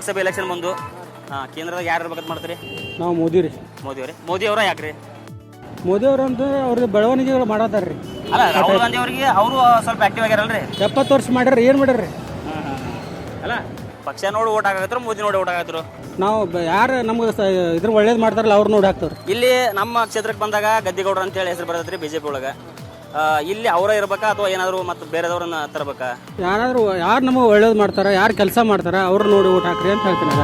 ಲೋಕಸಭೆ election ಬಂದು ಕೇಂದ್ರದಾಗ ಯಾರು ಇರ್ಬೇಕಂತ ಮಾಡ್ತೀರಿ? ನಾವು ಮೋದಿ ರೀ. ಮೋದಿ ಅವರ ಯಾಕ್ರಿ? ಮೋದಿ ಅವ್ರು ಅಂತ ಅವ್ರಿಗೆ ಬೆಳವಣಿಗೆಗಳು ಮಾಡತ್ತಾರ ರೀ. ಅಲ್ಲ, ರಾಹುಲ್ ಗಾಂಧಿ ಅವರಿಗೆ ಅವರು ಸ್ವಲ್ಪ ಆಕ್ಟಿವ್ ಆಗ್ಯಾರಲ್ರಿ. 70 ವರ್ಷ ಮಾಡ್ಯಾರ, ಏನು ಮಾಡ್ಯಾರ? ಅಲ್ಲ, ಪಕ್ಷ ನೋಡಿ ಓಟ್ ಹಾಕತ್ರು, ಮೋದಿ ನೋಡಿ ಓಟ್ ಹಾಕತ್ರು. ನಾವು ಯಾರು ನಮ್ಗೆ ಇದ್ರ ಒಳ್ಳೇದು ಮಾಡ್ತಾರಲ್ಲ ಅವ್ರು ನೋಡಿ ಹಾಕ್ತಾವ್ರಿ. ಇಲ್ಲಿ ನಮ್ಮ ಕ್ಷೇತ್ರಕ್ಕೆ ಬಂದಾಗ ಗದ್ದಿಗೌಡರು ಅಂತೇಳಿ ಹೆಸರು ಬರ್ತೈತ್ರಿ ಬಿಜೆಪಿ ಒಳಗೆ. ಇಲ್ಲಿ ಅವರ ಇರ್ಬೇಕಾ ಅಥವಾ ಏನಾದ್ರು ಮತ್ತೆ ಬೇರೆದವ್ರನ್ನ ತರಬೇಕಾ? ಯಾರು ನಮಗೆ ಒಳ್ಳೇದು ಮಾಡ್ತಾರ, ಯಾರು ಕೆಲಸ ಮಾಡ್ತಾರ ಅವ್ರು ನೋಡಿ ಓಟ್ ಹಾಕ್ರಿ ಅಂತ ಹೇಳ್ತೀನಿ.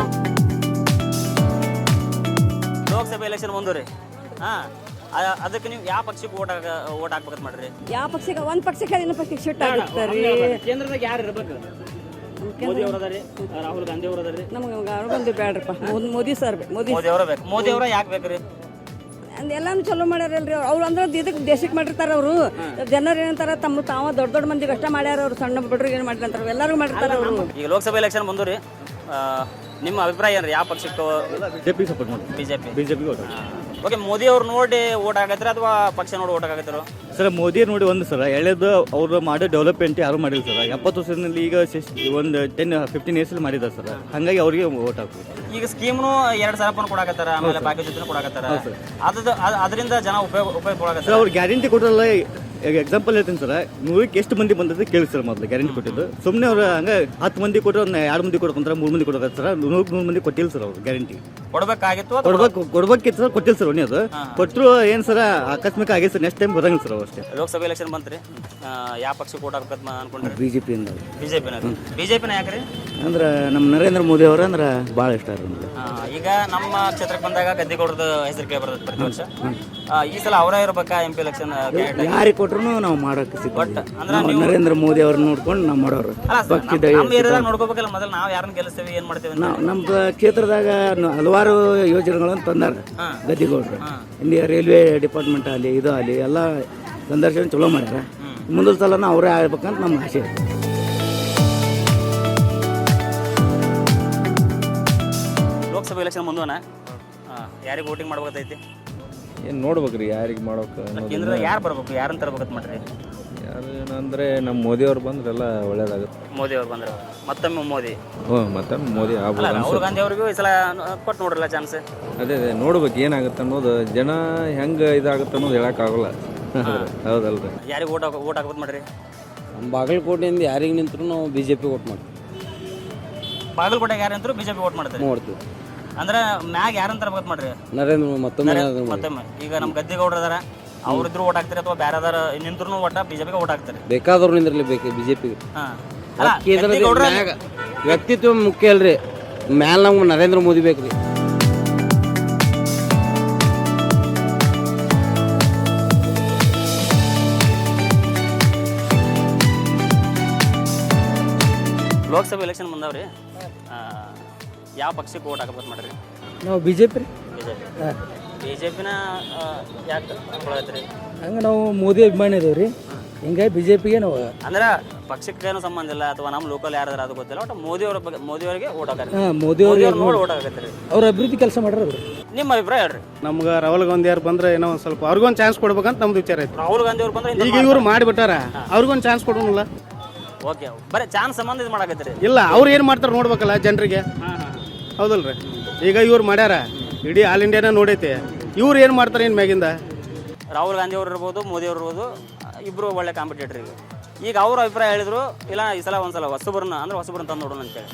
ಲೋಕಸಭೆ ಎಲೆಕ್ಷನ್ ಬಂದು ರೀ. ಅದಕ್ಕೆ ನೀವು ಯಾವ ಪಕ್ಷಕ್ಕೆ ಓಟ್ ಹಾಕ್ಬೇಕಂತ ಮಾಡ್ರಿ? ಯಾವ ಪಕ್ಷಕ್ಕೆ? ಒಂದು ಪಕ್ಷಕ್ಕೆ ಇನ್ನೊಂದು ಪಕ್ಷಕ್ಕೆ ಶಿಫ್ಟ್ ಆಗುತ್ತಾರೆ. ಕೇಂದ್ರದಾಗ ಯಾರು ಇರ್ಬೇಕು? ಮೋದಿ ಅವರು ಅದಾರಿ, ರಾಹುಲ್ ಗಾಂಧಿ ಅವರು ಅದಾರಿ. ನಮ್ಗೆ ರಾಹುಲ್ ಗಾಂಧಿ ಬೇಡ್ರಪ್ಪ, ಮೋದಿ ಸರ್ ಮೋದಿ ಅವರ ಬೇಕು. ಮೋದಿ ಅವರ ಯಾಕೆ ಬೇಕ್ರಿ? ಎಲ್ಲಾನು ಚಲೋ ಮಾಡ್ಯಾರಲ್ರಿ ಅವ್ರು. ಅಂದ್ರೆ ಇದಕ್ಕೆ ದೇಶಕ್ಕೆ ಮಾಡಿರ್ತಾರೆ ಅವರು. ಜನರು ಏನಂತಾರ, ತಾವ ದೊಡ್ಡ ಮಂದಿಗೆ ಅಷ್ಟ ಮಾಡ್ಯಾರ ಅವ್ರು, ಸಣ್ಣ ಬಡ್ರಿಗೆ ಏನು ಮಾಡಿಲ್ಲ ಅಂತಾರೆ, ಎಲ್ಲರಿಗೂ ಮಾಡಿರ್ತಾರೆ ಅವರು. ಈಗ ಲೋಕಸಭೆ ಎಲೆಕ್ಷನ್ ಬಂದು ರೀ, ನಿಮ್ಮ ಅಭಿಪ್ರಾಯ ಏನ್ರಿ? ಯಾವ ಪಕ್ಷಕ್ಕೆ? ಬಿಜೆಪಿ ಸಪೋರ್ಟ್ ಮಾಡಿ. ಬಿಜೆಪಿ ಓಕೆ, ಮೋದಿ ಅವ್ರು ನೋಡಿ ಓಟ್ ಹಾಕತ್ತರ ಅಥವಾ ಪಕ್ಷ ನೋಡಿ ಓಟ್ ಹಾಕತ್ತಾರ? ಸರ್, ಮೋದಿ ನೋಡಿ ಒಂದು ಸರ್ ಎಳೆದು ಅವ್ರು ಮಾಡೋ ಡೆವಲಪ್ಮೆಂಟ್ ಯಾರು ಮಾಡಿಲ್ಲ ಸರ್. 70 ವರ್ಷದಲ್ಲಿ ಈಗ ಒಂದು 10-15 ಇಯರ್ಸಲ್ಲಿ ಮಾಡಿದ್ದಾರೆ ಸರ್. ಹಾಗಾಗಿ ಅವ್ರಿಗೆ ಓಟ್ ಹಾಕ್ಬೇಕು. ಈಗ ಸ್ಕೀಮ್ನು 2,000 ಕೊಡಾಕತ್ತಾರ, ಆಮೇಲೆ ಪ್ಯಾಕೇಜ್ ಜೊತೆ ಕೊಡಾಕತ್ತಾರ. ಅದರಿಂದ ಜನ ಉಪಯೋಗ ಕೊಡಾಕತ್ತಾರ. ಅವ್ರು ಗ್ಯಾರಂಟಿ ಕೊಟ್ಟಲ್ಲ. ಈಗ ಎಕ್ಸಾಂಪಲ್ ಹೇಳ್ತೀನಿ ಸರ್, 100ಕ್ಕೆ ಎಷ್ಟು ಮಂದಿ ಬಂದದ್ದು ಕೇಳಿ ಸರ್. ಮೊದಲು ಗ್ಯಾರಂಟಿ ಕೊಟ್ಟಿದ್ದು ಸುಮ್ಮನೆ ಅವ್ರು ಹಂಗೆ 10 ಮಂದಿ ಕೊಟ್ಟರು, 2 ಮಂದಿ ಕೊಡ್ಕೊಂತಾರೆ, 3 ಮಂದಿ ಕೊಡೋಕೆ ಸರ್. 100 ಮಂದಿ ಕೊಟ್ಟಿಲ್ಲ ಸರ್ ಅವ್ರು ಗ್ಯಾರಂಟಿ. ಕೊಡಬೇಕಾಗಿತ್ತು, ಕೊಡ್ಬೇಕಿತ್ತು ಸರ್, ಕೊಟ್ಟಿಲ್ಲ ಸರ್. ಒಣ್ಣೆ ಅದು ಕೊಟ್ಟರು ಏನು ಸರ್, ಆಕಸ್ಮಿಕ ಆಗೈತೆ ಸರ್. ನೆಕ್ಸ್ಟ್ ಟೈಮ್ ಬರಂಗಿಲ್ಲ ಸರ್. ಅಷ್ಟೇ. ಲೋಕಸಭೆ ಎಲೆಕ್ಷನ್ ಬಂತ್ರಿ, ಯಾವ ಪಕ್ಷಕ್ಕೆ ಓಟ್ ಹಾಕ್ಬೇಕಂತ ಅನ್ಕೊಂಡ್ರಿ? ಬಿಜೆಪಿನ ಯಾಕ್ರಿ? ಅಂದ್ರೆ ನಮ್ಮ ನರೇಂದ್ರ ಮೋದಿ ಅವರು ಅಂದ್ರೆ ಭಾಳ ಇಷ್ಟ. ಈಗ ನಮ್ಮ ಕ್ಷೇತ್ರಕ್ಕೆ ಬಂದಾಗ ಗದ್ದಿಗೌಡರದ ಹೆಸರು ಕೇಳಿ ಬರ್ತದೆ ಪ್ರತಿ ವರ್ಷ. ಈ ಸಲ ಅವರೇ ಇರ್ಬೇಕಾ MP ಎಲೆಕ್ಷನ್? ಯಾರಿಗೆ ಕೊಟ್ರು ನಾವು ಮಾಡೋಕೆ ನರೇಂದ್ರ ಮೋದಿ ಅವ್ರನ್ನ ನೋಡ್ಕೊಂಡು ನಾವು ಮಾಡೋರು. ನೋಡ್ಕೋಬೇಕಲ್ಲ, ಮೊದಲು ನಾವು ಯಾರನ್ನ ಗೆಲ್ಲಿಸ್ತೀವಿ, ಏನ್ ಮಾಡ್ತೀವಿ? ನಮ್ಮ ಕ್ಷೇತ್ರದಾಗ ಹಲವಾರು ಯೋಜನೆಗಳನ್ನು ತಂದಾರ ಗದ್ದಿಗೌಡರು. ಇಂಡಿಯಾ ರೈಲ್ವೆ ಡಿಪಾರ್ಟ್ಮೆಂಟ್ ಆಗಲಿ, ಇದು ಆಗಲಿ, ಎಲ್ಲ ಸಂದರ್ಶನ ಚಲೋ ಮಾಡ್ಯಾರ. ಮುಂದಿನ ಸಲನ ಅವರೇ ಆಗ್ಬೇಕಂತ ನಮ್ಮ ಆಸೆ. ಲೋಕಸಭೆ ಎಲೆಕ್ಷನ್ ಮುಂದೋನ ಯಾರಿಗೆ ವೋಟಿಂಗ್ ಮಾಡ್ಬೇಕೈತಿ? ಏನು ನೋಡ್ಬೇಕ್ರಿ ಯಾರಿಗೆ ಮಾಡ್ಬೇಕು? ಕೇಂದ್ರದಾಗ ಯಾರು ಬರ್ಬೇಕು, ಯಾರನ್ನ ತರ್ಬೇಕಂತ ಮಾಡ್ರಿ? ಯಾರು ಏನಂದ್ರೆ ನಮ್ಮ ಮೋದಿ ಅವ್ರು ಬಂದ್ರೆಲ್ಲ ಒಳ್ಳೇದಾಗುತ್ತೆ. ಮೋದಿ ಅವ್ರು ಬಂದ್ರೆ ಮತ್ತೊಮ್ಮೆ ಮೋದಿ. ಮತ್ತೆ ಮೋದಿ ಆಗ್ಬೋದು. ರಾಹುಲ್ ಗಾಂಧಿ ಅವ್ರಿಗೂ ಈ ಸಲ ಕೊಟ್ಟು ನೋಡ್ರಲ್ಲ ಚಾನ್ಸ್. ಅದೇ ನೋಡ್ಬೇಕು ಏನಾಗುತ್ತೆ ಅನ್ನೋದು. ಜನ ಹೆಂಗೆ ಇದಾಗುತ್ತೆ ಅನ್ನೋದು ಹೇಳಕ್ಕಾಗಲ್ಲ. ಹೌದಲ್ರಿ. ಯಾರಿಗೆ ಓಟ್ ಹಾಕ್ಬೇಕು ಮಾಡ್ರಿ? ನಮ್ಮ ಬಾಗಲಕೋಟೆಯಿಂದ ಯಾರಿಗೆ ನಿಂತರೂ ನಾವು BJP ಓಟ್ ಮಾಡ್ತೀವಿ. ಬಾಗಲಕೋಟೆಗೆ ಯಾರು ನಿಂತರೂ BJP ಓಟ್ ಮಾಡ್ತೀವಿ. ನೋಡ್ತೀವಿ ಅಂದ್ರೆ ಮ್ಯಾಗ ಯಾರನ್ನ ತರ್ಬೇಕು ಮಾಡ್ರಿ? ನರೇಂದ್ರ ಮತ್ತೊಮ್ಮೆ. ಈಗ ನಮ್ಮ ಗದ್ದಿಗೌಡರು ಅದಾರ, ಅವ್ರಿದ್ರು ಓಟ್ ಹಾಕ್ತಾರೆ ಅಥವಾ ಬೇರೆ ಅದಾರ ನಿಂತ್ರು ಒಟ್ಟ BJP ಓಟ್ ಹಾಕ್ತಾರೆ. ಬೇಕಾದವ್ರು ನಿಂದ್ರಲಿ ಬೇಕು BJP. ವ್ಯಕ್ತಿತ್ವ ಮುಖ್ಯ ಅಲ್ರಿ, ಮ್ಯಾಲ ನಮ್ಗೆ ನರೇಂದ್ರ ಮೋದಿ ಬೇಕ್ರಿ. ಲೋಕಸಭೆ ಎಲೆಕ್ಷನ್ ಬಂದವ್ರಿ, ಯಾವ ಪಕ್ಷಕ್ಕೆ ಓಟ್ ಹಾಕಬೇಕು ಮಾಡ್ರಿ? ನಾವು BJP ರೀ. ಬಿಜೆಪಿನ ಯಾಕೆ ಅನ್ಕೊಳತ್ರಿ? ಹಂಗೆ ನಾವು ಮೋದಿ ಅಭಿಮಾನಿ ಇದೇವೆ ರೀ, ಹಿಂಗಾಗಿ BJPಗೆ ನಾವು. ಅಂದ್ರೆ ಪಕ್ಷಕ್ಕೆ ಏನೂ ಸಂಬಂಧ ಇಲ್ಲ ಅಥವಾ ನಮ್ಮ ಲೋಕಲ್ ಯಾರಾದ್ರೂ ಅದು ಗೊತ್ತಿಲ್ಲ, ಒಟ್ಟು ಮೋದಿಯವರಿಗೆ ಓಟ್ ಹಾಕಿ. ಮೋದಿ ಅವ್ರಿಗೆ ನೋಡಿ ಓಟ್ ಹಾಕತ್ರಿ. ಅವ್ರ ಅಭಿವೃದ್ಧಿ ಕೆಲಸ ಮಾಡ್ರಿ. ನಿಮ್ಮ ಅಭಿಪ್ರಾಯ ಹೇಳ್ರಿ. ನಮ್ಗೆ ರಾಹುಲ್ ಗಾಂಧಿ ಅವ್ರು ಬಂದ್ರೆ ಏನೋ ಒಂದು ಸ್ವಲ್ಪ ಅವ್ರಿಗೊಂದು ಚಾನ್ಸ್ ಕೊಡ್ಬೇಕಂತ ನಮ್ದು ವಿಚಾರ ಐತಿ. ರಾಹುಲ್ ಗಾಂಧಿ ಅವ್ರು ಬಂದ್ರೆ ಈಗ ಇವ್ರು ಮಾಡಿಬಿಟ್ಟಾರ, ಅವ್ರಿಗೊಂದು ಚಾನ್ಸ್ ಕೊಡೋಣ. ಓಕೆ, ಬರೀ ಚಾನ್ಸ್ ಸಂಬಂಧ ಇದು ಮಾಡಕತ್ತೀರಿ? ಇಲ್ಲ, ಅವ್ರು ಏನು ಮಾಡ್ತಾರೆ ನೋಡ್ಬೇಕಲ್ಲ ಜನರಿಗೆ. ಹೌದಲ್ರಿ. ಈಗ ಇವ್ರು ಮಾಡ್ಯಾರ, ಇಡೀ ಆಲ್ ಇಂಡಿಯಾನ ನೋಡೈತೆ. ಇವ್ರು ಏನು ಮಾಡ್ತಾರೆ ಇನ್ನು ಮ್ಯಾಗಿಂದ? ರಾಹುಲ್ ಗಾಂಧಿ ಅವ್ರು ಇರ್ಬೋದು, ಮೋದಿ ಅವ್ರು ಇರ್ಬೋದು, ಇಬ್ಬರು ಒಳ್ಳೆ ಕಾಂಪಿಟೇಟರ್. ಈಗ ಅವ್ರ ಅಭಿಪ್ರಾಯ ಹೇಳಿದ್ರು, ಇಲ್ಲ ಈ ಸಲ ಒಂದ್ಸಲ ಹೊಸಬ್ರನ್ನ ತಂದು ನೋಡೋಣ ಅಂತೇಳಿ.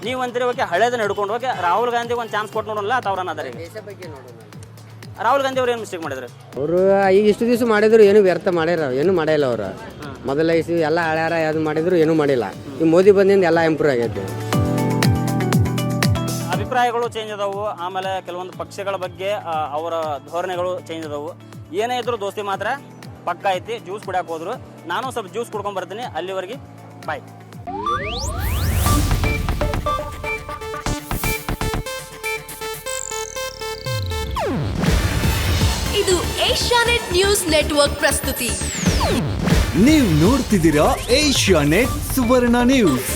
ನೀವು ಅಂತೀರಿ ಓಕೆ, ಹಳೇದನ್ನ ಹಿಡ್ಕೊಂಡು ಓಕೆ ರಾಹುಲ್ ಗಾಂಧಿಗೆ ಒಂದು ಚಾನ್ಸ್ ಕೊಟ್ಟು ನೋಡೋಣ ಅಥವಾ ಅವ್ರನ್ನ ಅದಾರೆ. ರಾಹುಲ್ ಗಾಂಧಿ ಅವ್ರು ಏನು ಮಿಸ್ಟೇಕ್ ಮಾಡಿದ್ರು? ಅವರು ಈಗ ಇಷ್ಟು ದಿವಸ ಮಾಡಿದ್ರು ಏನು ವ್ಯರ್ಥ ಮಾಡ್ಯಾರ, ಏನು ಮಾಡಿಲ್ಲ ಅವರು. ಮೊದಲ ಇಷ್ಟು ಎಲ್ಲ ಹಳ್ಯಾರ ಯಾವ್ದು ಮಾಡಿದ್ರು ಏನೂ ಮಾಡಿಲ್ಲ. ಈ ಮೋದಿ ಬಂದಿಂದ ಎಲ್ಲ ಇಂಪ್ರೂವ್ ಆಗೈತೆ. ಅಭಿಪ್ರಾಯಗಳು ಚೇಂಜ್ ಅದಾವು, ಆಮೇಲೆ ಕೆಲವೊಂದು ಪಕ್ಷಗಳ ಬಗ್ಗೆ ಅವರ ಧೋರಣೆಗಳು ಚೇಂಜ್ ಅದಾವು. ಏನೇ ಇದ್ರು ದೋಸ್ತಿ ಮಾತ್ರ ಪಕ್ಕ ಐತಿ. ಜ್ಯೂಸ್ ಕುಡಿಯಕ್ಕೆ ಹೋದ್ರು, ನಾನು ಸ್ವಲ್ಪ ಜ್ಯೂಸ್ ಕುಡ್ಕೊಂಡು ಬರ್ತೀನಿ. ಅಲ್ಲಿವರೆಗೆ ಬಾಯ್. ಇದು ಏಷ್ಯಾನೆಟ್ ನ್ಯೂಸ್ ನೆಟ್ವರ್ಕ್ ಪ್ರಸ್ತುತಿ. ನೀವು ನೋಡ್ತಿದ್ದೀರಾ ಏಷ್ಯಾನೆಟ್ ಸುವರ್ಣ ನ್ಯೂಸ್.